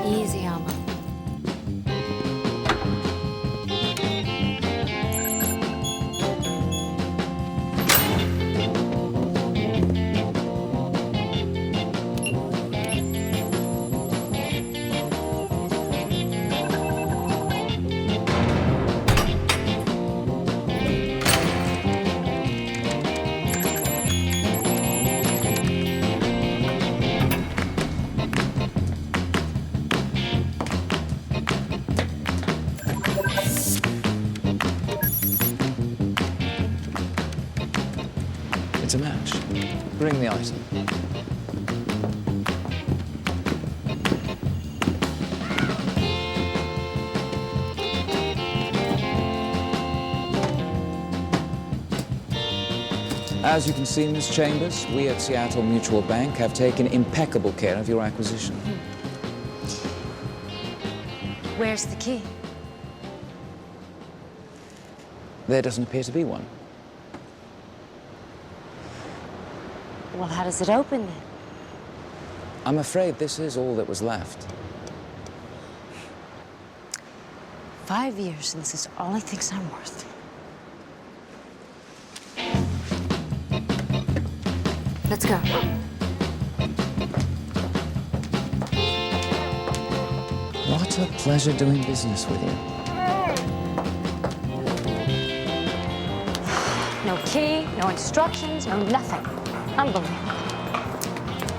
Easy, Alma. It's a match. Bring the item. As you can see, Miss Chambers, we at Seattle Mutual Bank have taken impeccable care of your acquisition. Where's the key? There doesn't appear to be one. Well, how does it open then? I'm afraid this is all that was left. 5 years, and this is all he thinks I'm worth. Let's go. What a pleasure doing business with you. No key, no instructions, no nothing. Unbelievable.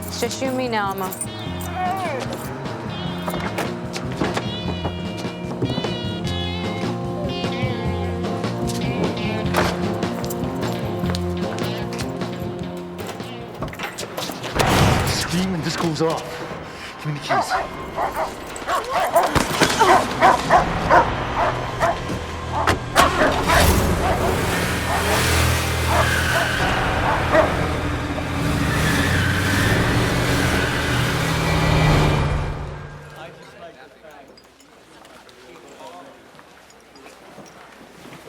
It's just you and me now, Alma. Scream and this goes off. Give me the keys.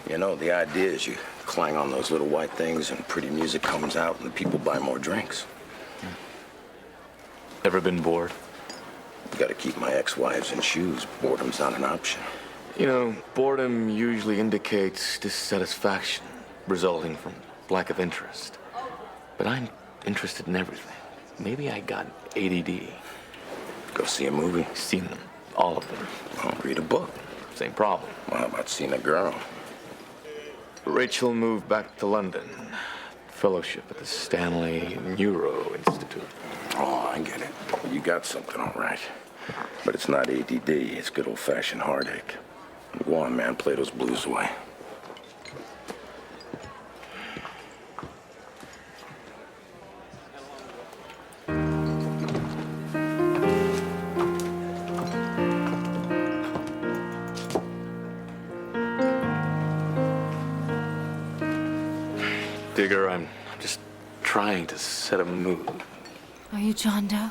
You know, the idea is you clang on those little white things and pretty music comes out and the people buy more drinks. Ever been bored? Gotta keep my ex-wives in shoes. Boredom's not an option. You know, boredom usually indicates dissatisfaction resulting from lack of interest. But I'm interested in everything. Maybe I got ADD. Go see a movie. Seen them. All of them. Well, read a book. Same problem. Well, how about seeing a girl? Rachel moved back to London. Fellowship at the Stanley Neuro Institute. Oh, I get it. You got something, all right. But it's not ADD. It's good old-fashioned heartache. Go on, man. Play those blues away. Digger, I'm just trying to set a mood. Are you John Doe?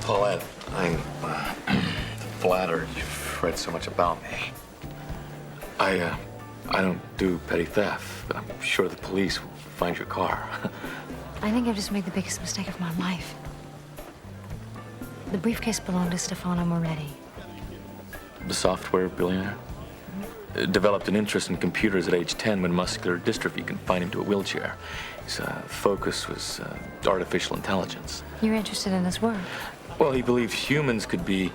Paulette, I'm flattered you've read so much about me. I don't do petty theft, but I'm sure the police will find your car. I think I've just made the biggest mistake of my life. The briefcase belonged to Stefano Moretti. The software billionaire? Developed an interest in computers at age 10 when muscular dystrophy confined him to a wheelchair. His focus was artificial intelligence. You're interested in his work? Well, he believed humans could be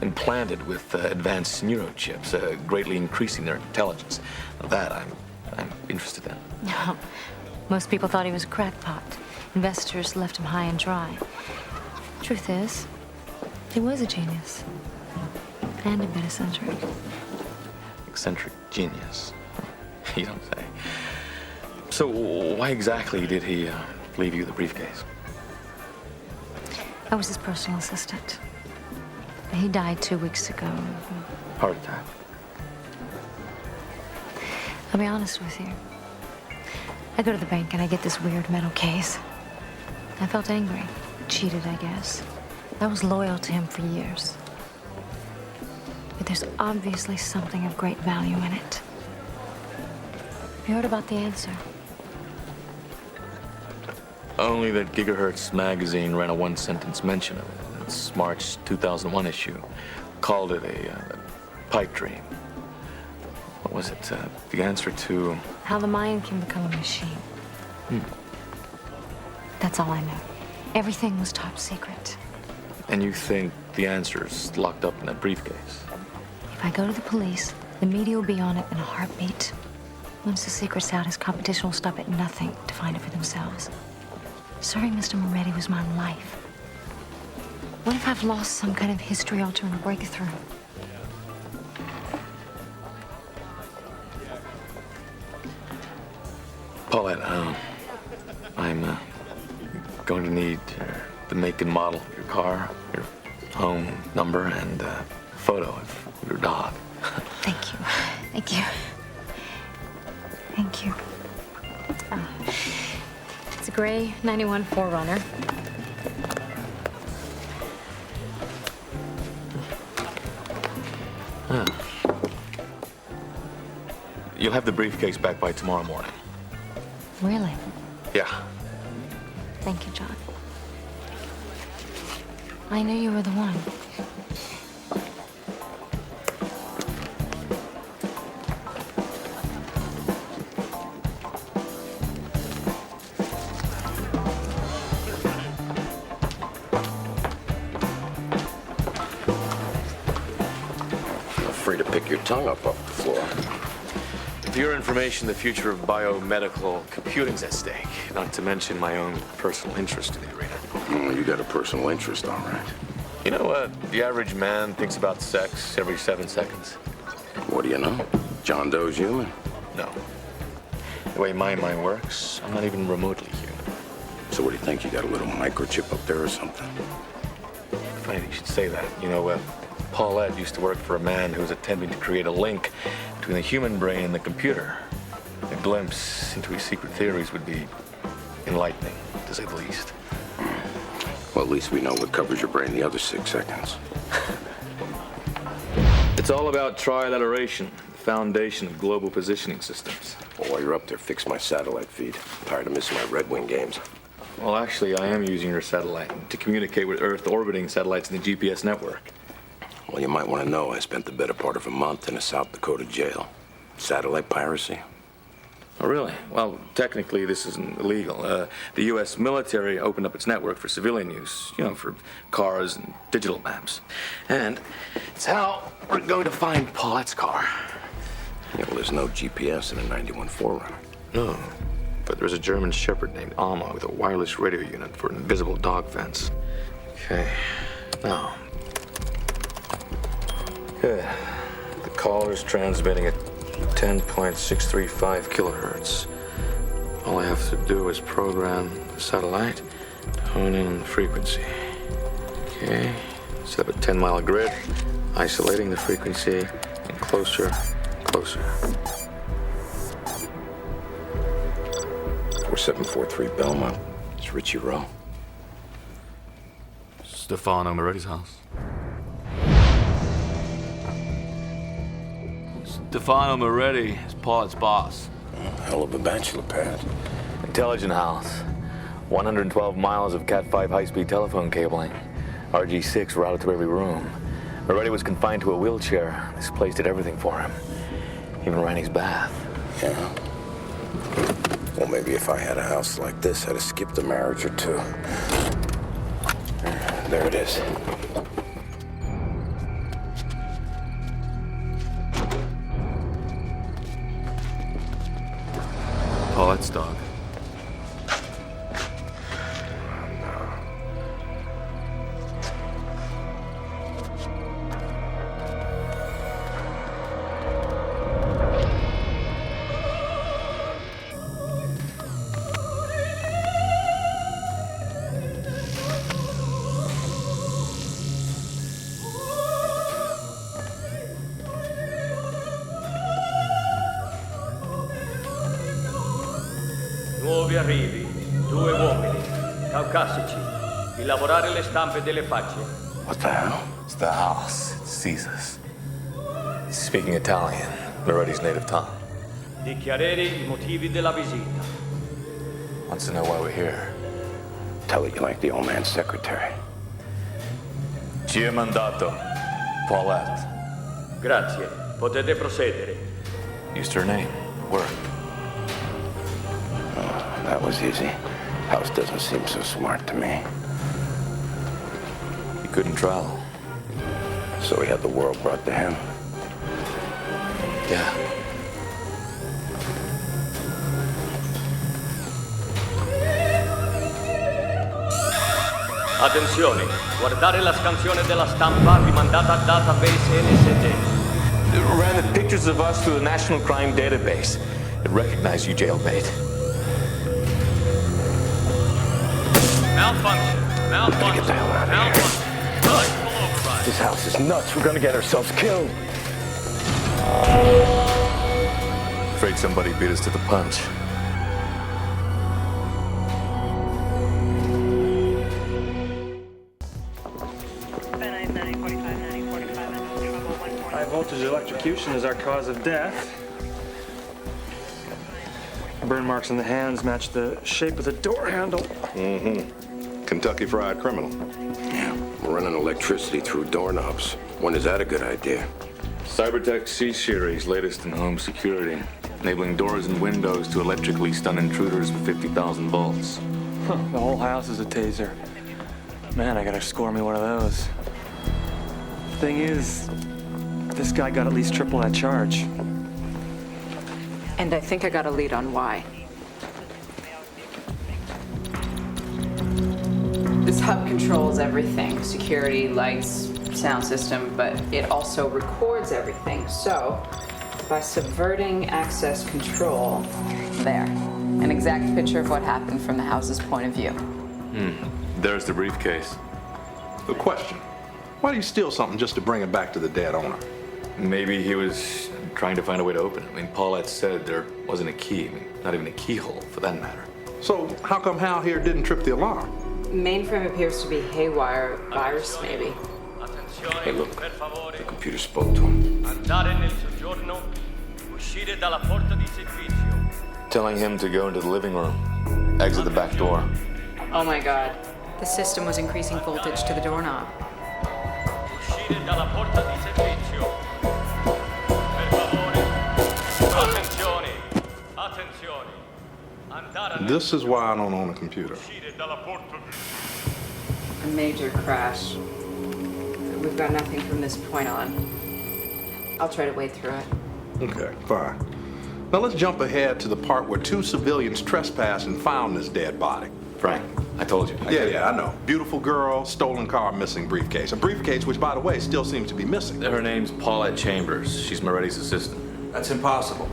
implanted with advanced neurochips, greatly increasing their intelligence. That I'm interested in. No. Most people thought he was a crackpot. Investors left him high and dry. Truth is, he was a genius. And a bit eccentric. Eccentric genius. You don't say. So why exactly did he leave you the briefcase? I was his personal assistant. He died 2 weeks ago. Heart attack. I'll be honest with you. I go to the bank and I get this weird metal case. I felt angry. Cheated, I guess. I was loyal to him for years. But there's obviously something of great value in it. You heard about the answer? Only that Gigahertz magazine ran a one-sentence mention of it in its March 2001 issue. Called it a pipe dream. What was it? The answer to... How the mind can become a machine. That's all I know. Everything was top secret. And you think the answer's locked up in that briefcase? If I go to the police, the media will be on it in a heartbeat. Once the secret's out, his competition will stop at nothing to find it for themselves. Sorry, Mr. Moretti was my life. What if I've lost some kind of history-altering breakthrough? Paulette, I'm going to need the make and model of your car, your home number, and a photo of your dog. Thank you. Thank you. Thank you. It's a gray 91 4Runner. You'll have the briefcase back by tomorrow morning. Really? Yeah. Thank you, John. I knew you were the one. Feel free to pick your tongue up off the floor. For your information, the future of biomedical computing's at stake, not to mention my own personal interest in the arena. You got a personal interest, all right. You know, the average man thinks about sex every 7 seconds. What do you know? John Doe's human. No. The way my mind works, I'm not even remotely human. So what do you think? You got a little microchip up there or something? Funny you should say that. You know, Paulette used to work for a man who was attempting to create a link between the human brain and the computer. A glimpse into his secret theories would be enlightening, to say the least. Well, at least we know what covers your brain the other 6 seconds. It's all about trilateration, the foundation of global positioning systems. Well, while you're up there, fix my satellite feed. I'm tired of missing my Red Wing games. Well, actually, I am using your satellite to communicate with Earth-orbiting satellites in the GPS network. Well, you might want to know I spent the better part of a month in a South Dakota jail. Satellite piracy. Oh, really? Well, technically, this isn't illegal. The U.S. military opened up its network for civilian use, you know, for cars and digital maps. And it's how we're going to find Paulette's car. Yeah, well, there's no GPS in a 91 4Runner. No, but there's a German shepherd named Alma with a wireless radio unit for an invisible dog fence. Okay, now. Good. The caller's transmitting at 10.635 kilohertz. All I have to do is program the satellite to hone in on the frequency. Okay, set up a 10-mile grid, isolating the frequency, and closer, closer. 4743 Belmont. It's Richie Rowe. Stefano Moretti's house. Stefano Moretti is Paulette's boss. Hell of a bachelor pad. Intelligent house. 112 miles of Cat5 high-speed telephone cabling. RG6 routed to every room. Moretti was confined to a wheelchair. This place did everything for him. Even ran his bath. Yeah. Well, maybe if I had a house like this, I'd have skipped a marriage or two. There it is. Paulette's dog. Nuovi arrivi, 2 uomini, caucasici, di lavorare le stampe delle facce. What the hell? It's the house. It's Caesar's. He's speaking Italian, Moretti's native tongue. Dichiarere i motivi della visita. Wants to know why we're here. Tell it you like the old man's secretary. Ci ha mandato. Paulette. Grazie, potete procedere. Used her name. Word. That was easy. House doesn't seem so smart to me. He couldn't travel. So he had the world brought to him. Yeah. Attenzione, guardare la scansione della stampa rimandata a database NSD. It ran the pictures of us through the National Crime Database. It recognized you, jailmate. Malfunction. Gotta get the hell out of here. Full override. This house is nuts. We're gonna get ourselves killed. Afraid somebody beat us to the punch. High voltage electrocution is our cause of death. Burn marks on the hands match the shape of the door handle. Kentucky Fried Criminal. Yeah, we're running electricity through doorknobs. When is that a good idea? Cybertech C-Series, latest in home security. Enabling doors and windows to electrically stun intruders with 50,000 volts. The whole house is a taser. Man, I gotta score me one of those. Thing is, this guy got at least triple that charge. And I think I got a lead on why. This hub controls everything. Security, lights, sound system, but it also records everything. So, by subverting access control, there. An exact picture of what happened from the house's point of view. There's the briefcase. The question, why do you steal something just to bring it back to the dead owner? Maybe he was trying to find a way to open it. I mean, Paulette said there wasn't a key. I mean, not even a keyhole, for that matter. So how come Hal here didn't trip the alarm? Mainframe appears to be haywire. Virus, maybe. Hey, look. The computer spoke to him. Andare nel soggiorno, uscire dalla porta di servizio. Telling him to go into the living room, exit the back door. Oh my God. The system was increasing voltage to the doorknob. Uscire dalla porta di servizio. Per favore. Attenzione. Attenzione. Andare This is why I don't own a computer. uscire dalla porta di A major crash. We've got nothing from this point on. I'll try to wade through it. Okay, fine. Now let's jump ahead to the part where 2 civilians trespassed and found this dead body. Frank, I told you. Yeah, I know. Beautiful girl, stolen car, missing briefcase. A briefcase which, by the way, still seems to be missing. Her name's Paulette Chambers. She's Moretti's assistant. That's impossible.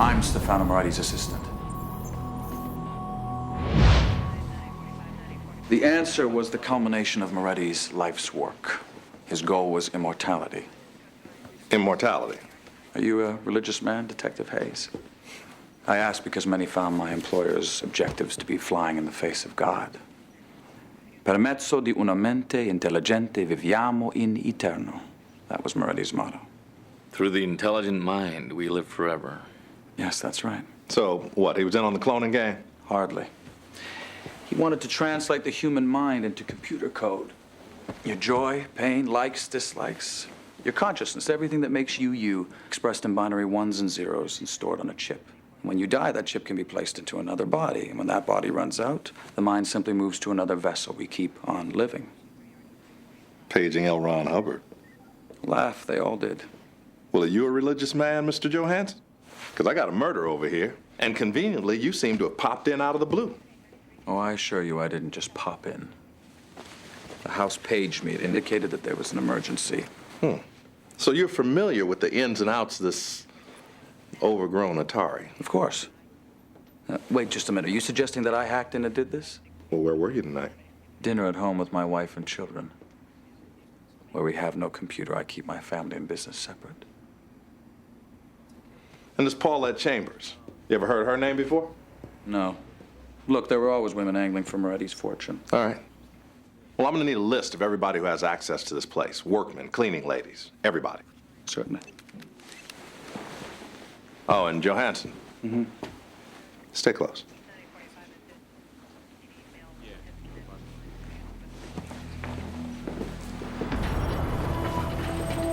I'm Stefano Moretti's assistant. The answer was the culmination of Moretti's life's work. His goal was immortality. Immortality. Are you a religious man, Detective Hayes? I ask because many found my employer's objectives to be flying in the face of God. Per mezzo di una mente intelligente viviamo in eterno. That was Moretti's motto. Through the intelligent mind, we live forever. Yes, that's right. So, what, he was in on the cloning game? Hardly. He wanted to translate the human mind into computer code. Your joy, pain, likes, dislikes, your consciousness, everything that makes you, expressed in binary ones and zeros and stored on a chip. When you die, that chip can be placed into another body. And when that body runs out, the mind simply moves to another vessel. We keep on living. Paging L. Ron Hubbard. Laugh, they all did. Well, are you a religious man, Mr. Johansson? Because I got a murder over here, and conveniently, you seem to have popped in out of the blue. Oh, I assure you I didn't just pop in. The house paged me. It indicated that there was an emergency. So you're familiar with the ins and outs of this overgrown Atari? Of course. Wait just a minute. Are you suggesting that I hacked in and did this? Well, where were you tonight? Dinner at home with my wife and children. Where we have no computer, I keep my family and business separate. And this Paulette Chambers. You ever heard her name before? No. Look, there were always women angling for Moretti's fortune. All right. Well, I'm going to need a list of everybody who has access to this place. Workmen, cleaning ladies, everybody. Certainly. Oh, and Johansson. Stay close.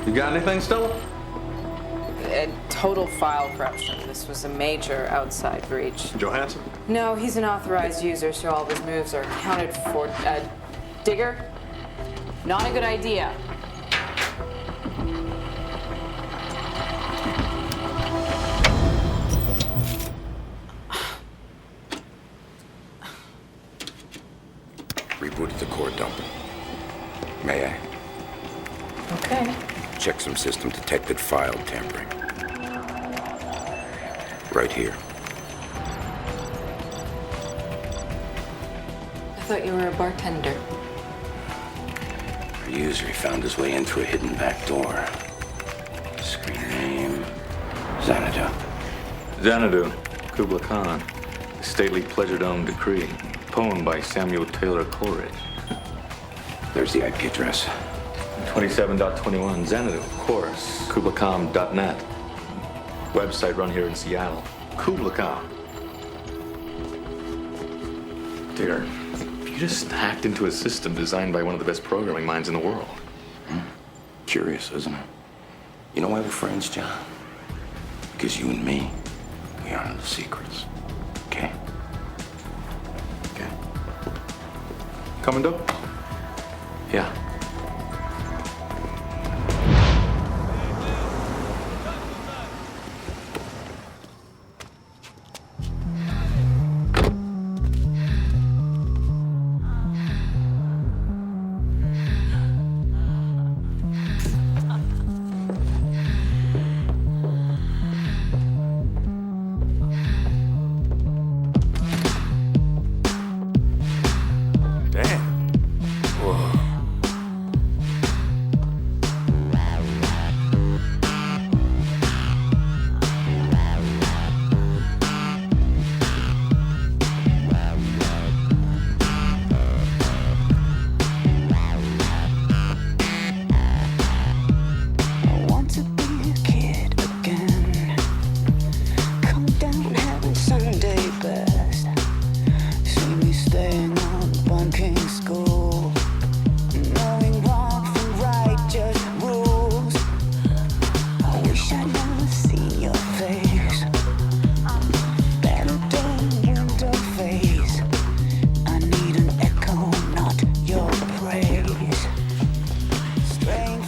You got anything, Stella? Total file corruption. This was a major outside breach. Johansson? No, he's an authorized user, so all of his moves are accounted for. Digger? Not a good idea. Rebooted the core dump. May I? Okay. Checksum system detected file tampering. Right here. I thought you were a bartender. Our user found his way in through a hidden back door. Screen name, Xanadu. Xanadu, Kubla Khan. Stately Pleasure Dome Decree. Poem by Samuel Taylor Coleridge. There's the IP address. 27.21, Xanadu, of course. KublaKhan.net. Website run here in Seattle. Kubla Khan. Dear, you just hacked into a system designed by one of the best programming minds in the world. Curious, isn't it? You know why we're friends, John? Because you and me, we honor the secrets. Okay? Okay. Coming up? Yeah.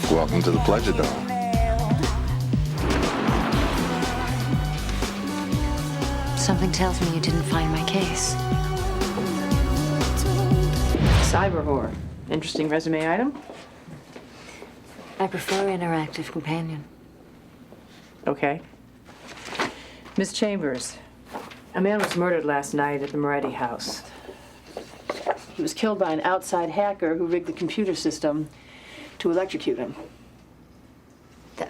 Welcome to the Pleasure Dome. Something tells me you didn't find my case. Cyber horror. Interesting resume item? I prefer interactive companion. Okay. Miss Chambers, a man was murdered last night at the Moretti house. He was killed by an outside hacker who rigged the computer system to electrocute him.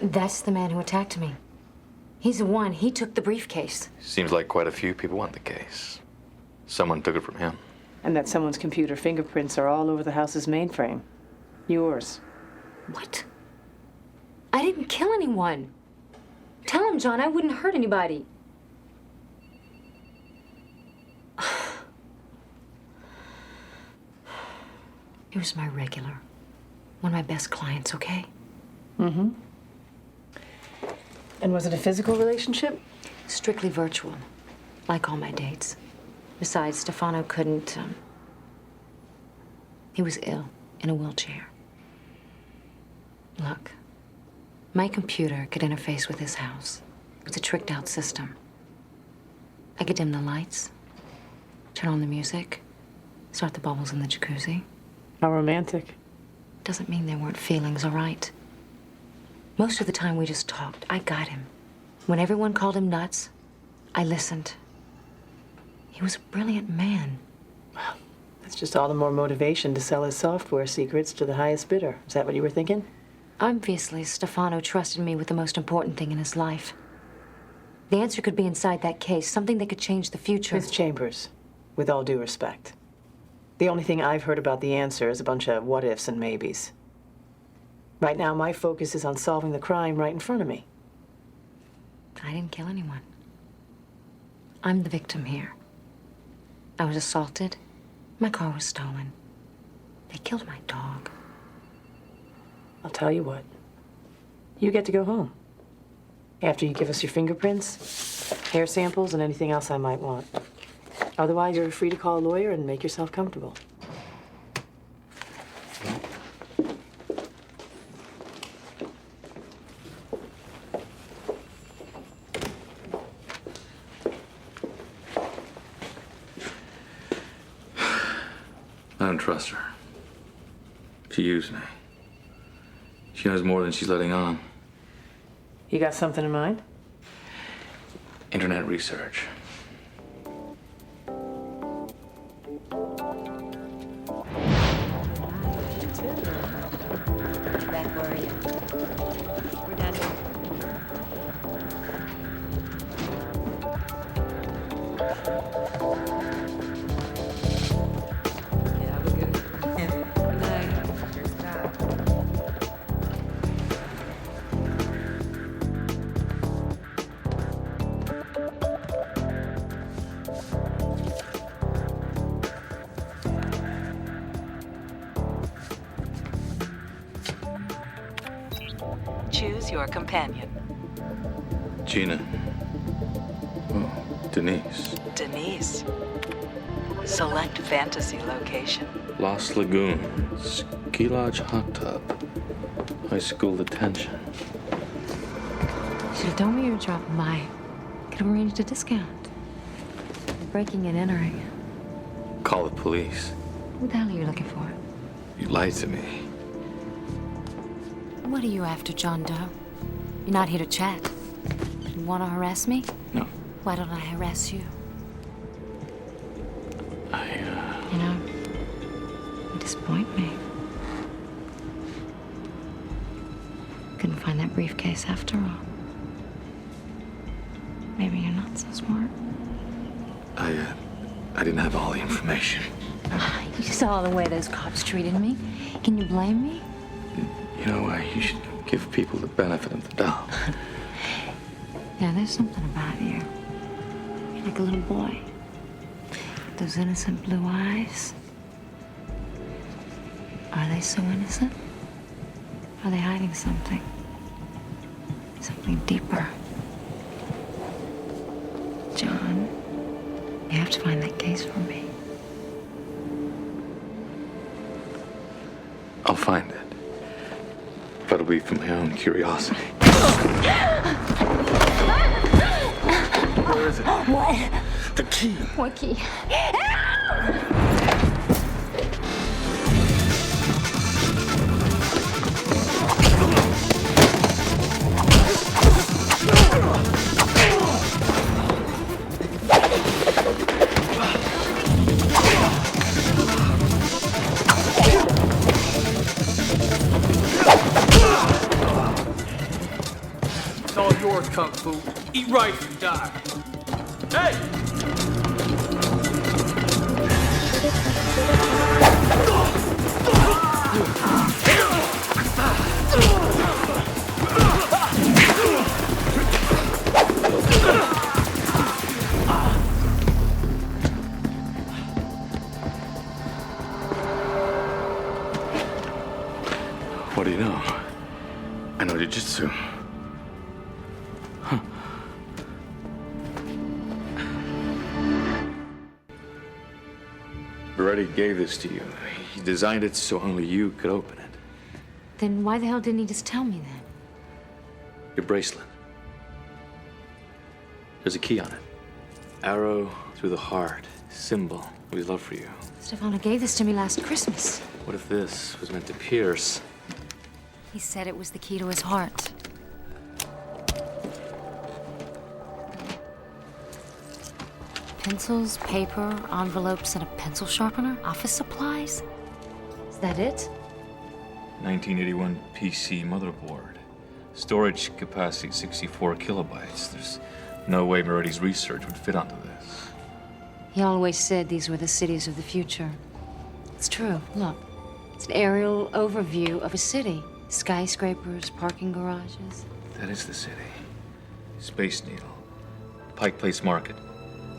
That's the man who attacked me. He's the one. He took the briefcase. Seems like quite a few people want the case. Someone took it from him. And that someone's computer fingerprints are all over the house's mainframe. Yours. What? I didn't kill anyone. Tell him, John, I wouldn't hurt anybody. He was my regular. One of my best clients, okay? Mm-hmm. And was it a physical relationship? Strictly virtual. like all my dates. Besides, Stefano couldn't, he was ill, in a wheelchair. Look, my computer could interface with his house. It's a tricked-out system. I could dim the lights, turn on the music, start the bubbles in the jacuzzi. How romantic. Doesn't mean there weren't feelings, all right? Most of the time we just talked. I got him. When everyone called him nuts, I listened. He was a brilliant man. Well, that's just all the more motivation to sell his software secrets to the highest bidder. Is that what you were thinking? Obviously, Stefano trusted me with the most important thing in his life. The answer could be inside that case, something that could change the future. Miss Chambers, with all due respect, the only thing I've heard about the answer is a bunch of what-ifs and maybes. Right now, my focus is on solving the crime right in front of me. I didn't kill anyone. I'm the victim here. I was assaulted. My car was stolen. They killed my dog. I'll tell you what. You get to go home. After you give us your fingerprints, hair samples, and anything else I might want. Otherwise, you're free to call a lawyer and make yourself comfortable. I don't trust her. She used me. She knows more than she's letting on. You got something in mind? Internet research. Back where are you? We're down here. Yeah, we're good. Good night. Cheers, God. Choose your companion. Gina. Oh, Denise. Denise. Select fantasy location. Lost Lagoon. Ski lodge hot tub. High school detention. You should have told me you were dropping by. Could have arranged a discount. Breaking and entering. Call the police. What the hell are you looking for? You lied to me. What are you after, John Doe? You're not here to chat. You want to harass me? No. Why don't I harass you? You know, you disappoint me. Couldn't find that briefcase after all. Maybe you're not so smart. I didn't have all the information. You saw the way those cops treated me. Can you blame me? You know, you should give people the benefit of the doubt. Yeah, there's something about you. You're like a little boy. Those innocent blue eyes. Are they so innocent? Are they hiding something? Something deeper? John, you have to find that case for me. I'll find it. But it'll be from my own curiosity. Where is it? What? The key. What key? It's all yours, Kung Fu. Eat rice and die. Hey! What do you know? I know jiu-jitsu. Huh. Moretti gave this to you. He designed it so only you could open it. Then why the hell didn't he just tell me then? Your bracelet. There's a key on it. Arrow through the heart. Symbol of his love for you. Stefano gave this to me last Christmas. What if this was meant to pierce? He said it was the key to his heart. Pencils, paper, envelopes, and a pencil sharpener? Office supplies? Is that it? 1981 PC motherboard. Storage capacity 64 kilobytes. There's no way Moretti's research would fit onto this. He always said these were the cities of the future. It's true. Look, it's an aerial overview of a city. Skyscrapers, parking garages. That is the city. Space Needle. Pike Place Market.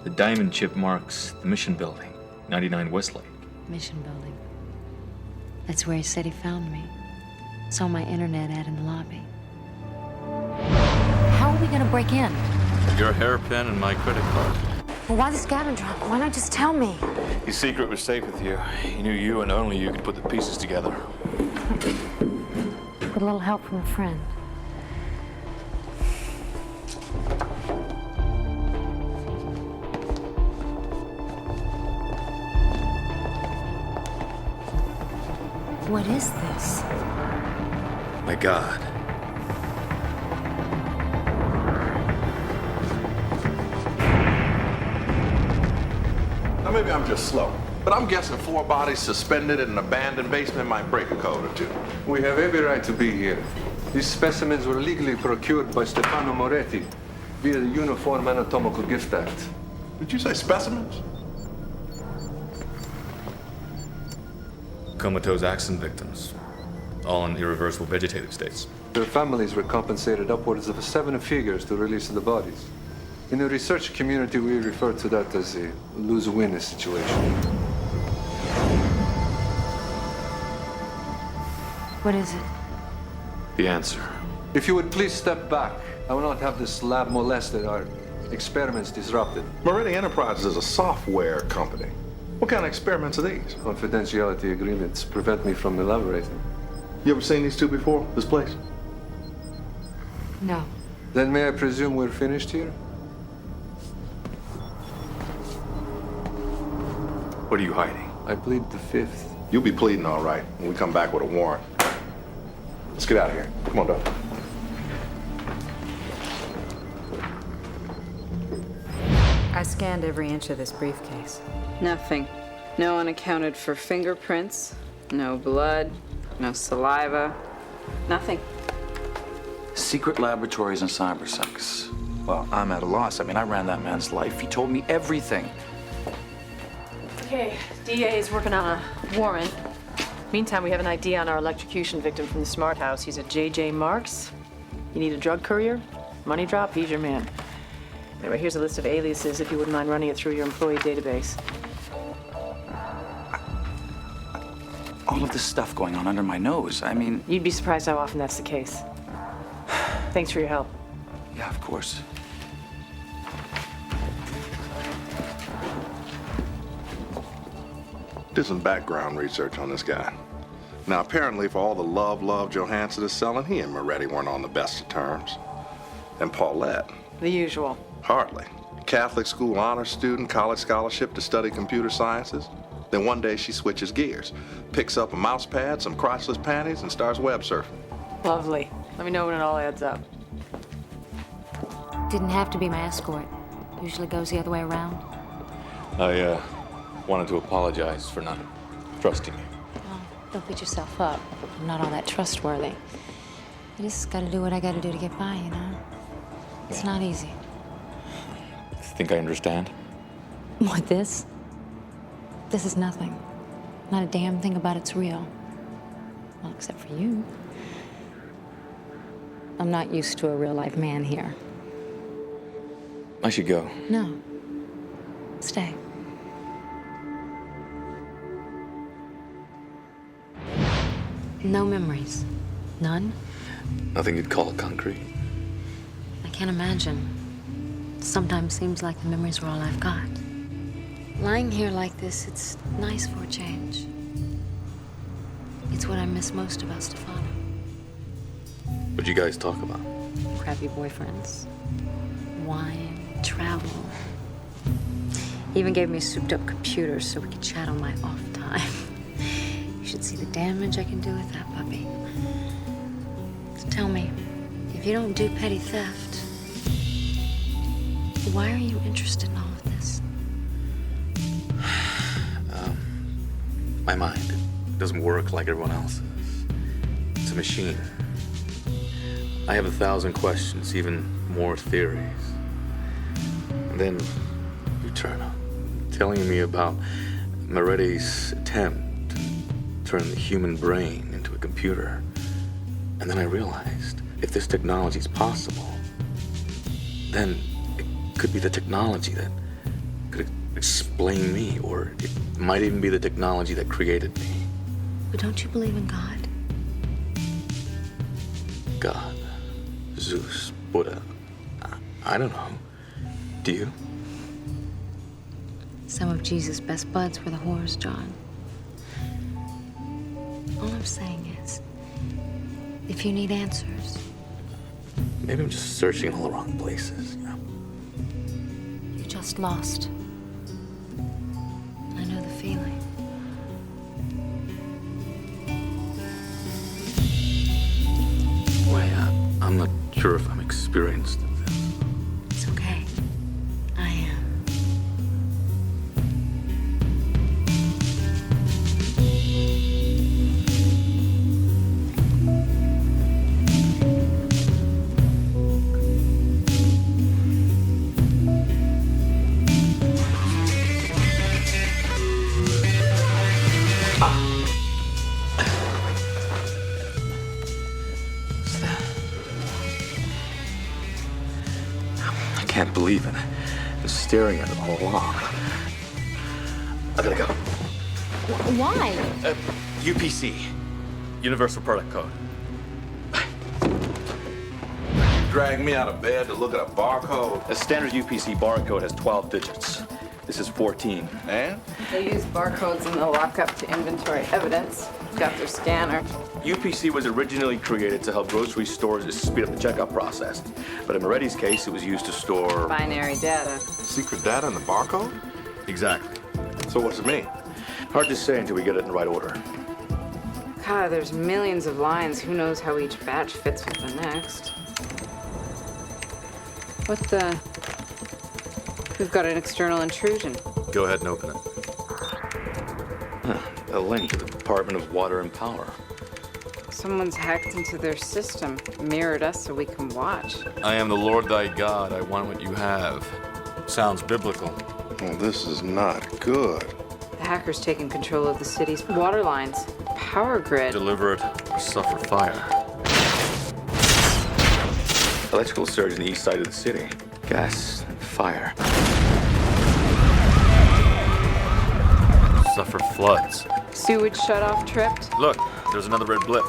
The diamond chip marks the Mission Building. 99 Westlake. Mission Building. That's where he said he found me. Saw my internet ad in the lobby. How are we gonna break in? Your hairpin and my credit card. Well, why the scavenger hunt? Why not just tell me? His secret was safe with you. He knew you and only you could put the pieces together. With a little help from a friend. What is this? My God. Now, maybe I'm just slow, but I'm guessing 4 bodies suspended in an abandoned basement might break a code or two. We have every right to be here. These specimens were legally procured by Stefano Moretti via the Uniform Anatomical Gift Act. Did you say specimens? Comatose accident victims. All in irreversible vegetative states. Their families were compensated upwards of 7 figures to release the bodies. In the research community, we refer to that as a lose-win situation. What is it? The answer. If you would please step back, I will not have this lab molested, our experiments disrupted. Moretti Enterprises is a software company. What kind of experiments are these? Confidentiality agreements prevent me from elaborating. You ever seen these two before, this place? No. Then may I presume we're finished here? What are you hiding? I plead the 5th. You'll be pleading all right when we come back with a warrant. Let's get out of here. Come on, Doe. I scanned every inch of this briefcase. Nothing. No one accounted for fingerprints, no blood, no saliva, nothing. Secret laboratories and cybersex. Well, I'm at a loss. I mean, I ran that man's life. He told me everything. Okay, DA is working on a warrant. Meantime, we have an ID on our electrocution victim from the Smart House. He's a J.J. Marks. You need a drug courier? Money drop? He's your man. Anyway, here's a list of aliases if you wouldn't mind running it through your employee database. All of this stuff going on under my nose. I mean... You'd be surprised how often that's the case. Thanks for your help. Yeah, of course. Did some background research on this guy. Now, apparently, for all the love Johansson is selling, he and Moretti weren't on the best of terms. And Paulette. The usual. Hardly. Catholic school honor student, college scholarship to study computer sciences. Then one day she switches gears, picks up a mouse pad, some crotchless panties, and starts web surfing. Lovely. Let me know when it all adds up. Didn't have to be my escort. Usually goes the other way around. I wanted to apologize for not trusting you. Well, don't beat yourself up. I'm not all that trustworthy. I just gotta do what I gotta do to get by, you know? It's not easy. Think I understand? What, this? This is nothing. Not a damn thing about it's real. Well, except for you. I'm not used to a real-life man here. I should go. No. Stay. No memories. None? Nothing you'd call concrete. I can't imagine. Sometimes seems like the memories were all I've got. Lying here like this, it's nice for a change. It's what I miss most about Stefano. What'd you guys talk about? Crappy boyfriends, wine, travel. He even gave me a souped-up computer so we could chat on my off time. You should see the damage I can do with that puppy. So tell me, if you don't do petty theft, why are you interested in all of this? My mind doesn't work like everyone else's. It's a machine. I have 1,000 questions, even more theories. And then you turn up, telling me about Moretti's attempt to turn the human brain into a computer. And then I realized, if this technology is possible, then it could be the technology that could explain me, or it might even be the technology that created me. But don't you believe in God? God, Zeus, Buddha, I don't know. Do you? Some of Jesus' best buds were the whores, John. All I'm saying is, if you need answers... Maybe I'm just searching in all the wrong places, you know? You just lost. I know the feeling. Wait, I'm not sure if I'm experienced at this. It's okay. I am. I can't believe it. I've been staring at it all along. I gotta go. Why? UPC, Universal Product Code. Drag me out of bed to look at a barcode. A standard UPC barcode has 12 digits. This is 14. And? They use barcodes in the lockup to inventory evidence. Got their scanner. UPC was originally created to help grocery stores speed up the checkout process. But in Moretti's case, it was used to store... Binary data. Secret data in the barcode? Exactly. So what's it mean? Hard to say until we get it in the right order. God, there's millions of lines. Who knows how each batch fits with the next? What the... We've got an external intrusion. Go ahead and open it. A link to the Department of Water and Power. Someone's hacked into their system, mirrored us so we can watch. I am the Lord thy God. I want what you have. Sounds biblical. Well, this is not good. The hacker's taken control of the city's water lines, power grid. Deliver it or suffer fire. Electrical surge in the east side of the city. Gas and fire. Suffer floods. Sewage shut-off tripped. Look, there's another red blip.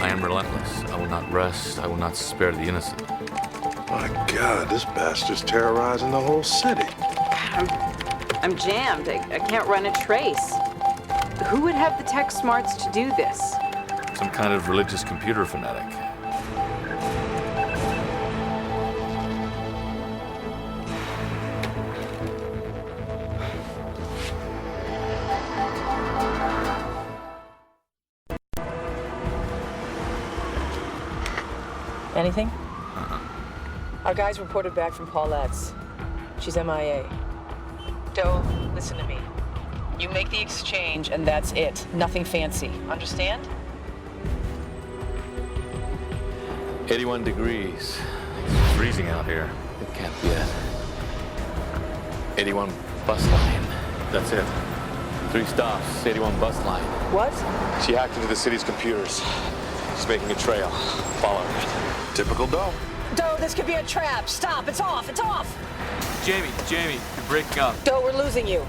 I am relentless. I will not rest. I will not spare the innocent. My God, this bastard's terrorizing the whole city. I'm jammed. I can't run a trace. Who would have the tech smarts to do this? Some kind of religious computer fanatic. Anything? Our guys reported back from Paulette's. She's MIA. Doe, listen to me. You make the exchange and that's it. Nothing fancy. Understand? 81 degrees. It's freezing out here. It can't be it. 81 bus line. That's it. 3 stops, 81 bus line. What? She hacked into the city's computers. She's making a trail. Following it. Typical Doe. Doe, this could be a trap. Stop. It's off. It's off. Jamie, you're breaking up. Doe, we're losing you.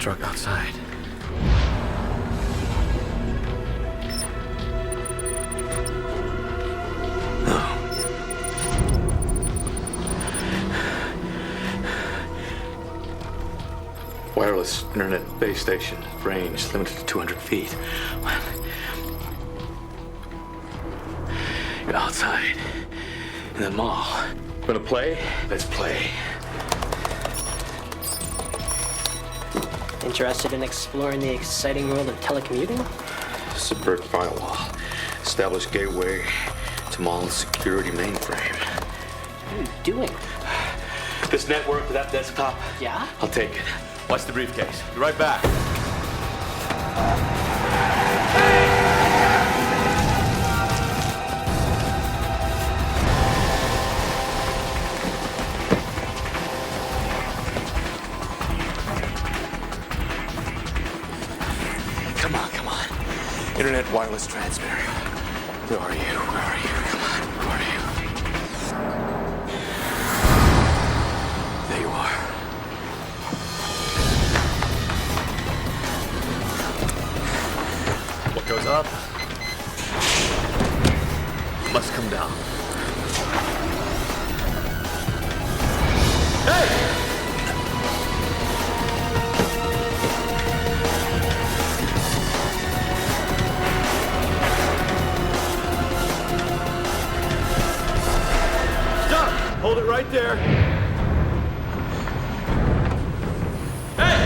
truck outside. Wireless internet base station, range limited to 200 feet. You're outside in the mall. Gonna play? Let's play. Interested in exploring the exciting world of telecommuting? Subvert firewall. Establish gateway to mall security mainframe. What are you doing? This network to that desktop? Yeah? I'll take it. Watch the briefcase. Be right back. Come on, come on. Internet wireless transmitter. Where are you? Where are you? Come on, where are you? There you are. What goes up must come down. Hey! Stop! Hold it right there. Hey!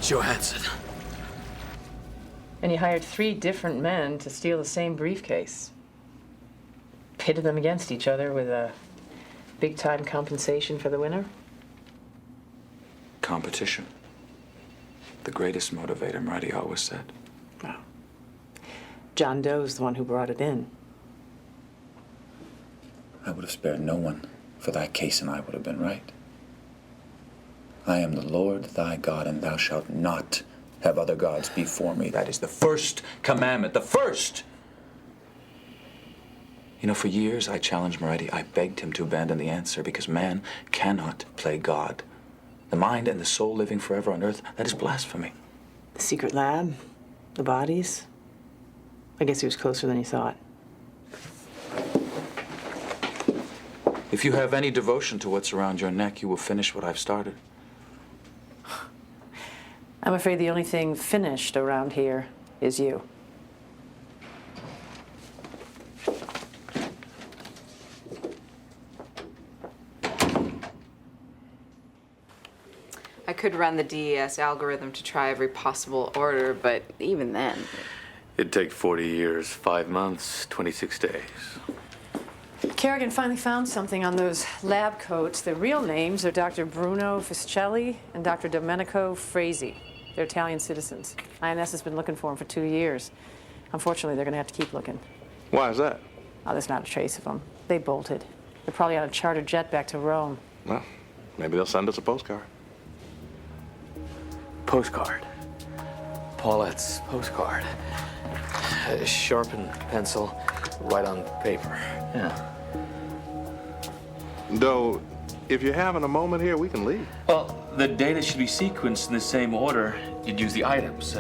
Johansson. And you hired 3 different men to steal the same briefcase. Pitted them against each other with a big-time compensation for the winner? Competition. The greatest motivator, Moretti always said. Oh. John Doe's the one who brought it in. I would have spared no one for thy case, and I would have been right. I am the Lord thy God, and thou shalt not have other gods before me. That is the first commandment, the first! You know, for years I challenged Moretti. I begged him to abandon the answer because man cannot play God. The mind and the soul living forever on earth, that is blasphemy. The secret lab? The bodies? I guess he was closer than he thought. If you have any devotion to what's around your neck, you will finish what I've started. I'm afraid the only thing finished around here is you. I could run the DES algorithm to try every possible order, but even then... It'd take 40 years, 5 months, 26 days. Kerrigan finally found something on those lab coats. Their real names are Dr. Bruno Fiscelli and Dr. Domenico Frasi. They're Italian citizens. INS has been looking for them for 2 years. Unfortunately, they're going to have to keep looking. Why is that? Oh, there's not a trace of them. They bolted. They're probably on a chartered jet back to Rome. Well, maybe they'll send us a postcard. Postcard. Paulette's postcard. Sharpen pencil, write on paper. Yeah. Doe, if you're having a moment here, we can leave. Well, the data should be sequenced in the same order you'd use the items.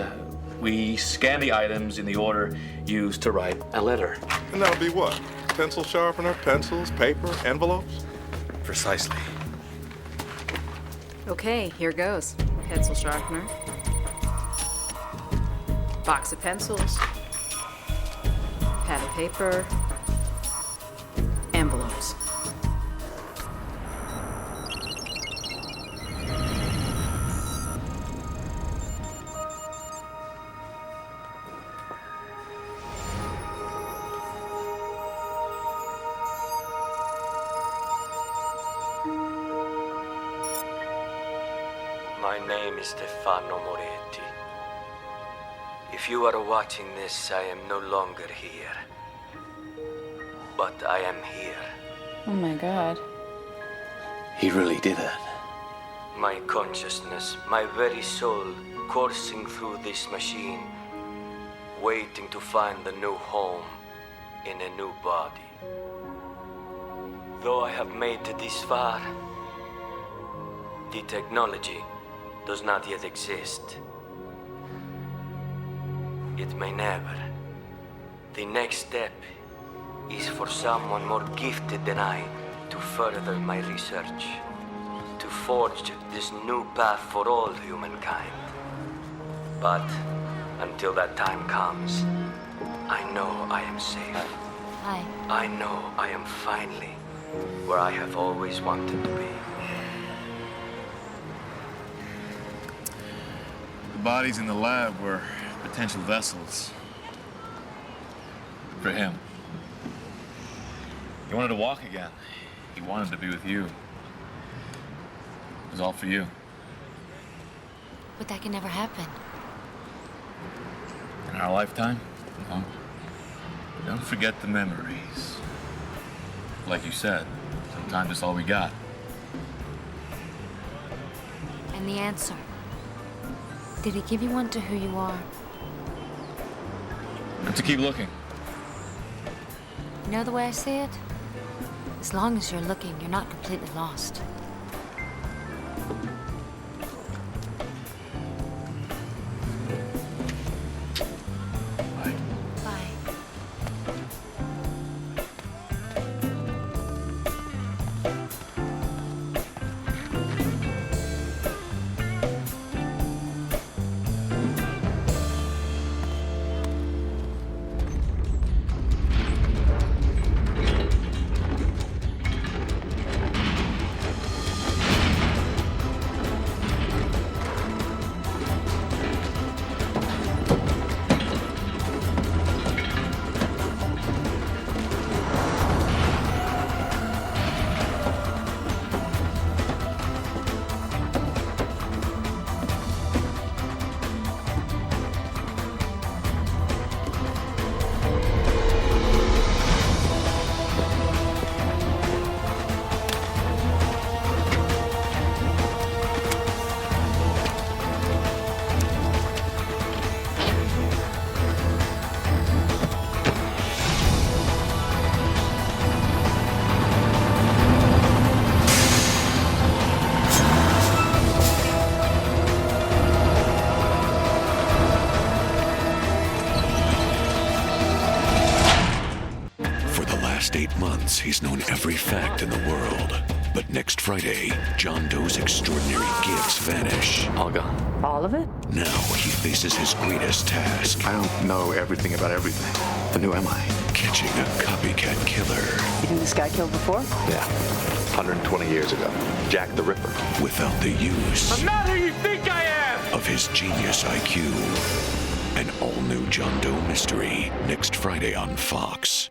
We scan the items in the order used to write a letter. And that'll be what? Pencil sharpener, pencils, paper, envelopes? Precisely. Okay, here goes. Pencil sharpener. Box of pencils. Pad of paper. Envelopes. My name is Stefano Moretti. If you are watching this, I am no longer here. But I am here. Oh my god. He really did that. My consciousness, my very soul, coursing through this machine, waiting to find a new home in a new body. Though I have made it this far, the technology does not yet exist. It may never. The next step is for someone more gifted than I to further my research, to forge this new path for all humankind. But until that time comes, I know I am safe. Hi. I know I am finally where I have always wanted to be. The bodies in the lab were potential vessels for him. He wanted to walk again. He wanted to be with you. It was all for you. But that can never happen. In our lifetime? No. Don't forget the memories. Like you said, sometimes it's all we got. And the answer? Did he give you one to who you are? And to keep looking. You know the way I see it? As long as you're looking, you're not completely lost. last 8 months, he's known every fact in the world. But next Friday, John Doe's extraordinary gifts vanish. All gone. All of it? Now he faces his greatest task. I don't know everything about everything. Then who am I? Catching a copycat killer. You think this guy killed before? Yeah. 120 years ago. Jack the Ripper. Without the use I'm not who you think I am! of his genius IQ. An all-new John Doe mystery next Friday on Fox.